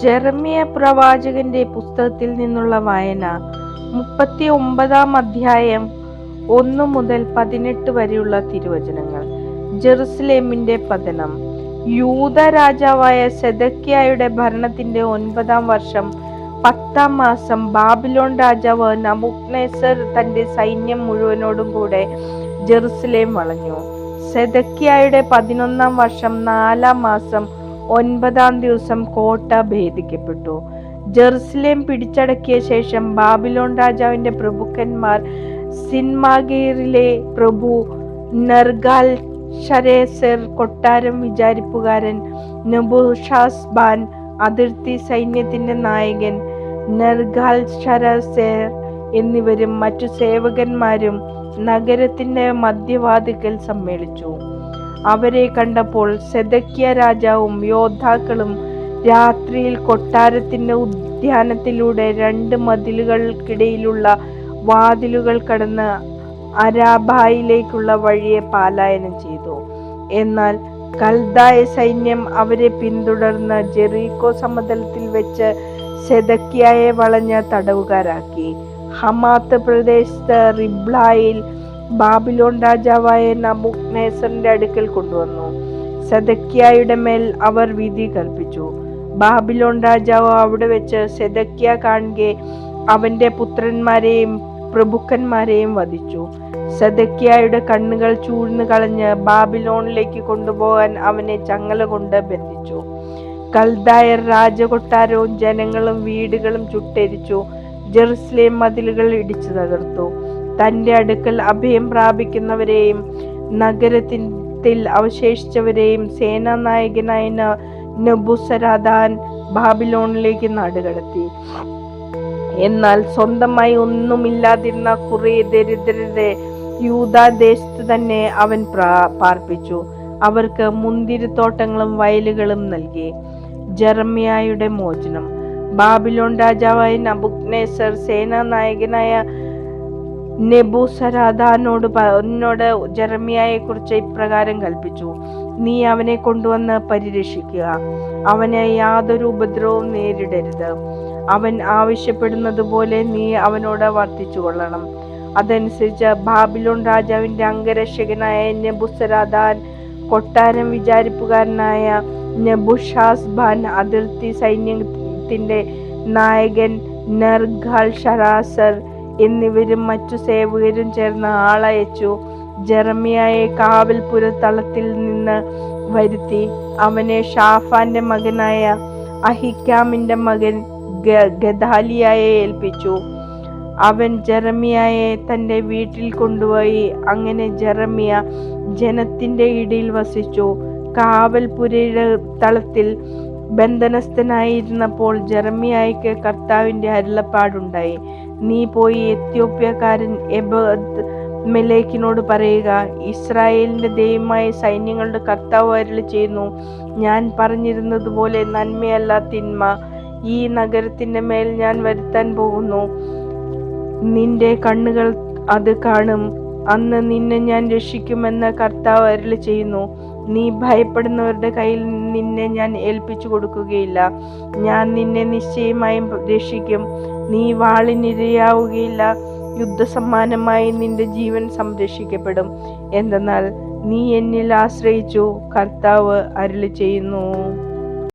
Jeremiah പ്രവാചകന്റെ പുസ്തകത്തിൽ നിന്നുള്ള വായന 39 അധ്യായം 1 മുതൽ 18 വരെയുള്ള തിരുവചനങ്ങൾ. ജെറുസലേമിന്റെ പതനം. യൂദ രാജാവായ സെദെക്കിയായുടെ ഭരണത്തിന്റെ 9-ാം വർഷം 10-ാം മാസം ബാബിലോൺ രാജാവ് നബൂഖദ്നേസർ തന്റെ സൈന്യം മുഴുവനോടും കൂടെ ജെറുസലേം വളഞ്ഞു. സെദെക്കിയായുടെ 11-ാം വർഷം 4-ാം മാസം 9-ാം ദിവസം കോട്ട ഭേദിക്കപ്പെട്ടു. ജെറുസലേം പിടിച്ചടക്കിയ ശേഷം ബാബിലോൺ രാജാവിന്റെ പ്രഭുക്കന്മാർ സിൻമാഗീറിലെ പ്രഭു നെർഗാൽ-ശരേസർ, കൊട്ടാരം വിചാരിപ്പുകാരൻ നെബൂഷാസ്ബാൻ, അതിർത്തി സൈന്യത്തിന്റെ നായകൻ നെർഗാൽ-ശരേസർ എന്നിവരും മറ്റു സേവകന്മാരും നഗരത്തിന്റെ മധ്യവാതിൽക്കൽ സമ്മേളിച്ചു. അവരെ കണ്ടപ്പോൾ സെദെക്കിയ രാജാവും യോദ്ധാക്കളും രാത്രിയിൽ കൊട്ടാരത്തിന്റെ ഉദ്യാനത്തിലൂടെ 2 മതിലുകൾക്കിടയിലുള്ള വാതിലുകൾ കടന്ന് അരാബയിലേക്കുള്ള വഴിയെ പലായനം ചെയ്തു. എന്നാൽ കൽദായ സൈന്യം അവരെ പിന്തുടർന്ന് ജെറീക്കോ സമതലത്തിൽ വെച്ച് സെദെക്കിയായെ വളഞ്ഞ തടവുകാരാക്കി. ഹമാത്ത് പ്രദേശത്ത് റിബ്ലായിൽ ബാബിലോൺ രാജാവായ നബൂഖദ്നേസറിന്റെ അടുക്കൽ കൊണ്ടുവന്നു. സെദെക്കിയായുടെ മേൽ അവർ വിധി കൽപ്പിച്ചു. ബാബിലോൺ രാജാവ് അവിടെ വെച്ച് സെദെക്കിയ കാണുകെ അവന്റെ പുത്രന്മാരെയും പ്രഭുക്കന്മാരെയും വധിച്ചു. സെദെക്കിയായുടെ കണ്ണുകൾ ചൂഴ്ന്നു കളഞ്ഞ് ബാബിലോണിലേക്ക് കൊണ്ടുപോകാൻ അവനെ ചങ്ങല കൊണ്ട് ബന്ധിച്ചു. കൽദായർ രാജകൊട്ടാരവും ജനങ്ങളും വീടുകളും ചുട്ടെരിച്ചു. ജെറുസലേം മതിലുകൾ ഇടിച്ചു തകർത്തു. തന്റെ അടുക്കൽ അഭയം പ്രാപിക്കുന്നവരെയും നഗരത്തിൽ അവശേഷിച്ചവരെയും സേനാനായകനായ നെബൂസരാദാൻ ബാബിലോണിലേക്ക് നാടുകടത്തി. എന്നാൽ സ്വന്തമായി ഒന്നുമില്ലാതിരുന്ന കുറെ ദരിദ്രരെ യൂദാദേശത്ത് തന്നെ അവൻ പാർപ്പിച്ചു. അവർക്ക് മുന്തിരിത്തോട്ടങ്ങളും വയലുകളും നൽകി. ജെറമ്യായുടെ മോചനം. ബാബിലോൺ രാജാവായ നബൂഖദ്നേസർ സേനാനായകനായ നെബൂസരാദാനോട് ജെറമ്യായെ കുറിച്ച് ഇപ്രകാരം കൽപ്പിച്ചു: നീ അവനെ കൊണ്ടുവന്ന് പരിരക്ഷിക്കുക. അവന് യാതൊരു ഉപദ്രവവും നേരിടരുത്. അവൻ ആവശ്യപ്പെടുന്നത് പോലെ നീ അവനോട് വർത്തിച്ചു കൊള്ളണം. അതനുസരിച്ച് ബാബിലോൺ രാജാവിന്റെ അംഗരക്ഷകനായ നെബൂസരാദാൻ, കൊട്ടാരം വിചാരിപ്പുകാരനായ നെബൂഷാസ്ബാൻ, അതിർത്തി സൈന്യത്തിന്റെ നായകൻ നെർഗാൽ-ശരേസർ എന്നിവരും മറ്റു സേവകരും ചേർന്ന് ആളയച്ചു ജെറമ്യായെ കാവൽപുരത്തളത്തിൽ നിന്ന് വരുത്തി അവനെ ഷാഫാന്റെ മകനായ അഹിക്കാമിന്റെ മകൻ ഗദാലിയായെ ഏൽപ്പിച്ചു. അവൻ ജെറമ്യായെ തന്റെ വീട്ടിൽ കൊണ്ടുപോയി. അങ്ങനെ ജെറമ്യ ജനത്തിന്റെ ഇടയിൽ വസിച്ചു. കാവൽപുരയുടെ തളത്തിൽ ബന്ധനസ്ഥനായിരുന്നപ്പോൾ ജെറമ്യായ്ക്ക് കർത്താവിന്റെ അരുളപ്പാടുണ്ടായി: നീ പോയി എത്യോപ്യക്കാരൻ എബെദ്-മെലെക്കിനോട് പറയുക, ഇസ്രായേലിന്റെ ദൈവമായ സൈന്യങ്ങളുടെ കർത്താവ് അരുളി ചെയ്യുന്നു, ഞാൻ പറഞ്ഞിരുന്നതുപോലെ നന്മയല്ല തിന്മ ഈ നഗരത്തിന്റെ മേൽ ഞാൻ വരുത്താൻ പോകുന്നു. നിന്റെ കണ്ണുകൾ അത് കാണും. അന്ന് നിന്നെ ഞാൻ രക്ഷിക്കുമെന്ന് കർത്താവ് അരുളി ചെയ്യുന്നു. നീ ഭയപ്പെടുന്നവരുടെ കയ്യിൽ നിന്നെ ഞാൻ ഏൽപ്പിച്ചു കൊടുക്കുകയില്ല. ഞാൻ നിന്നെ നിശ്ചയമായും രക്ഷിക്കും. നീ വാളിനിരയാവുകയില്ല. യുദ്ധസമ്മാനമായി നിന്റെ ജീവൻ സംരക്ഷിക്കപ്പെടും. എന്തെന്നാൽ നീ എന്നിൽ ആശ്രയിച്ചു. കർത്താവ് അരുളി ചെയ്യുന്നു.